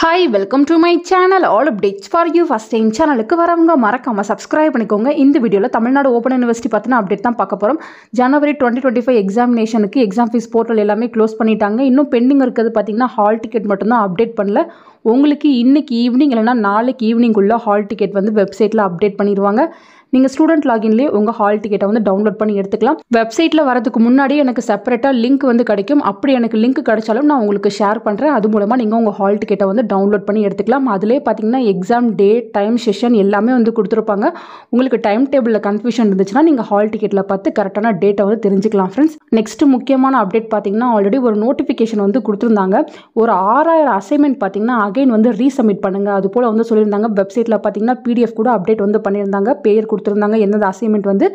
Hi, welcome to my channel. All updates for you. First time சேனலுக்கு வரவங்க மறக்காம subscribe பண்ணிக்கோங்க. இந்த வீடியோல தமிழ்நாடு ஓபன் யுனிவர்சிட்டி பத்தின அப்டேட் தான் பார்க்க போறோம். ஜனவரி 2025 எக்ஸாமினேஷனுக்கு எக்ஸாம் ஃபீஸ் போர்ட்டல் எல்லாமே க்ளோஸ் பண்ணிட்டாங்க. இன்னும் பெண்டிங் இருக்குது பாத்தீங்கன்னா ஹால் டிக்கெட் மட்டும் தான் அப்டேட் பண்ணல. உங்களுக்கு இன்னைக்கு ஈவினிங் இல்லனா நாளைக்கு ஈவினிங் குள்ள ஹால் டிக்கெட் வந்து வெப்சைட்ல அப்டேட் பண்ணிடுவாங்க. நீங்க ஸ்டூடெண்ட் லாகின்லயே உங்க ஹால் டிக்கெட்டை வந்து டவுன்லோட் பண்ணி எடுத்துக்கலாம். வெப்சைட்ல வரதுக்கு முன்னாடி எனக்கு செப்பரேட்டா லிங்க் வந்து கிடைக்கும். அப்படி எனக்கு லிங்க் கிடைச்சாலும் நான் உங்களுக்கு ஷேர் பண்றேன். அது மூலமா நீங்க உங்க ஹால் டிக்கெட்டை வந்து டவுன்லோட் பண்ணி எடுத்துக்கலாம். அதிலே பாத்தீங்கன்னா எக்ஸாம் டேட், டைம், செஷன் எல்லாமே வந்து கொடுத்துருப்பாங்க. உங்களுக்கு டைம் டேபிள்ல கன்ஃபியூஷன் இருந்துச்சுன்னா நீங்க ஹால் டிக்கெட்ல பார்த்து கரெக்டான டேட்டை வந்து தெரிஞ்சுக்கலாம் ஃப்ரெண்ட்ஸ். நெக்ஸ்ட் முக்கியமான அப்டேட் பாத்தீங்கன்னா ஆல்ரெடி ஒரு நோட்டிஃபிகேஷன் வந்து கொடுத்துருந்தாங்க. ஒரு 6000 அசைன்மெண்ட் பாத்தீங்கன்னா அகைன் வந்து ரீசப்மிட் பண்ணுங்க. அது போல வந்து சொல்லியிருந்தாங்க. வெப்சைட்ல பாத்தீங்கன்னா PDF கூட அப்டேட் வந்து பண்ணியிருந்தாங்க. பேர் கொடுத்துருந்தாங்க, எந்த அசைன்மெண்ட் வந்து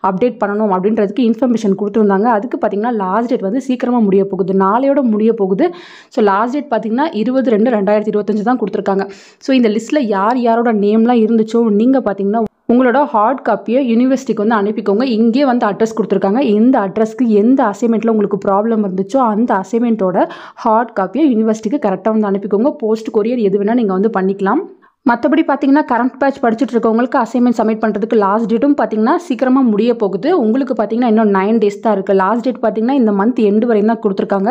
அப்டேட் பண்ணணும் அப்படின்றதுக்கு இன்ஃபர்மேஷன் கொடுத்துருந்தாங்க. அதுக்கு பார்த்தீங்கன்னா லாஸ்ட் டேட் வந்து சீக்கிரமாக முடிய போகுது, நாளையோட முடிய போகுது. ஸோ லாஸ்ட் டேட் பார்த்தீங்கன்னா 20/2/2025 தான் கொடுத்துருக்காங்க. ஸோ இந்த லிஸ்ட்டில் யார் யாரோட நேம்லாம் இருந்துச்சோ நீங்கள் பார்த்தீங்கன்னா உங்களோட ஹார்ட் காப்பியை யூனிவர்சிட்டிக்கு வந்து அனுப்பிக்கோங்க. இங்கே வந்து அட்ரஸ் கொடுத்துருக்காங்க. எந்த அட்ரஸ்க்கு எந்த அசைன்மெண்ட்டில் உங்களுக்கு ப்ராப்ளம் இருந்துச்சோ அந்த அசைன்மெண்ட்டோட ஹார்ட் காப்பியை யூனிவர்சிட்டிக்கு கரெக்டாக வந்து அனுப்பிக்கோங்க. போஸ்ட் கொரியர் எது வேணால் நீங்கள் வந்து பண்ணிக்கலாம். மற்றபடி பார்த்தீங்கன்னா கரண்ட் பேட்ச் படிச்சுட்டு இருக்கவங்களுக்கு அசைன்மெண்ட் சப்மிட் பண்ணுறதுக்கு லாஸ்ட் டேட்டும் பார்த்தீங்கன்னா சீக்கிரமாக முடிய போகுது. உங்களுக்கு பார்த்தீங்கன்னா இன்னும் 9 days தான் இருக்குது. லாஸ்ட் டேட் பார்த்தீங்கன்னா இந்த மந்த் எண்டு வரையும் தான் கொடுத்துருக்காங்க.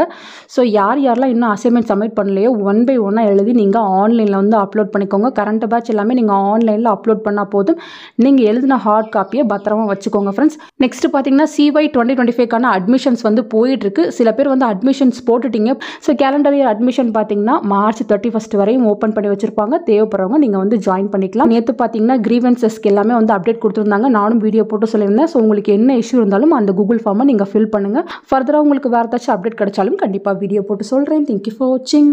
ஸோ யாரெல்லாம் இன்னும் அசைன்மெண்ட் சப்மிட் பண்ணலையோ 1 by 1 எழுதி நீங்கள் ஆன்லைனில் வந்து அப்லோட் பண்ணிக்கோங்க. கரண்ட் பேட்ச் எல்லாமே நீங்கள் ஆன்லைனில் அப்லோட் பண்ணால் போதும். நீங்கள் எழுதின ஹார்ட் காப்பியை பத்திரமா வச்சுக்கோங்க ஃப்ரெண்ட்ஸ். நெக்ஸ்ட் பார்த்தீங்கன்னா CY 2025க்கான அட்மிஷன்ஸ் வந்து போயிட்டுருக்கு. சில பேர் வந்து அட்மிஷன்ஸ் போட்டுட்டீங்க. ஸோ கேலண்டர் இயர் அட்மிஷன் பார்த்தீங்கன்னா March 31 வரையும் ஓப்பன் பண்ணி வச்சுருப்பாங்க. தேவைப்படுறவங்க நீங்கள் வந்து ஜாயின் பண்ணிக்கலாம். நேற்று பார்த்தீங்கன்னா கிரீவன்சஸ்க்கு எல்லாமே வந்து அப்டேட் கொடுத்துருந்தாங்க. நானும் வீடியோ போட்டு சொல்லியிருந்தேன். ஸோ உங்களுக்கு என்ன இஷ்யூ இருந்தாலும் அந்த கூகுள் ஃபார்மை நீங்கள் ஃபில் பண்ணுங்கள். ஃபர்தராக உங்களுக்கு வேறு ஏதாச்சும் அப்டேட் கிடைச்சாலும் கண்டிப்பாக வீடியோ போட்டு சொல்கிறேன். தேங்க்யூ ஃபார் வாட்சிங்.